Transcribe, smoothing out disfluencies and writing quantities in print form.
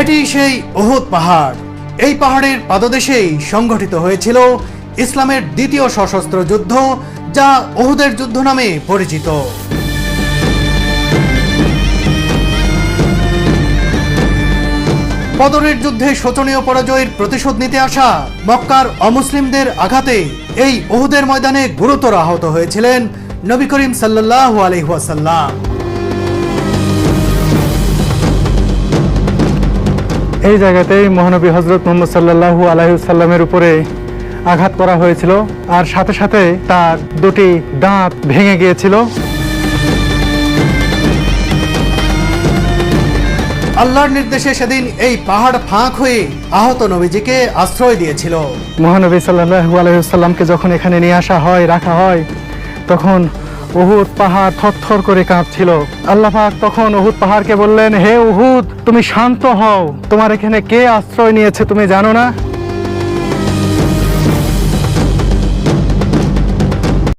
এটি সেই উহুদ পাহাড়। এই পাহাড়ের পাদদেশেই সংঘটিত হয়েছিল ইসলামের দ্বিতীয় সশস্ত্র যুদ্ধ, যা উহুদের যুদ্ধ নামে পরিচিত। বদরের যুদ্ধে শোচনীয় পরাজয়ের প্রতিশোধ নিতে আসা মক্কার অমুসলিমদের আঘাতে এই উহুদের ময়দানে গুরুতর আহত হয়েছিলেন নবী করিম সাল্লাল্লাহু আলাইহি ওয়াসাল্লাম। এই জায়গাতেই মহানবী হযরত মুহাম্মদ সাল্লাল্লাহু আলাইহি ওয়াসাল্লামের উপরে আঘাত করা হয়েছিল, আর সাথে সাথে তার দুটি দাঁত ভেঙে গিয়েছিল। আল্লাহর নির্দেশে সেদিন এই পাহাড় ফাঁক হয়ে আহত নবীজিকে আশ্রয় দিয়েছিল। মহানবী সাল্লাল্লাহু আলাইহি ওয়াসাল্লামকে যখন এখানে নিয়ে আসা হয়, রাখা হয়, তখন উহুদ পাহাড় থরথর করে কাঁপছিল। আল্লাহ পাক তখন উহুদ পাহাড়কে বললেন, হে উহুদ, তুমি শান্ত হও, তোমার এখানে কে আশ্রয় নিয়েছে তুমি জানো না?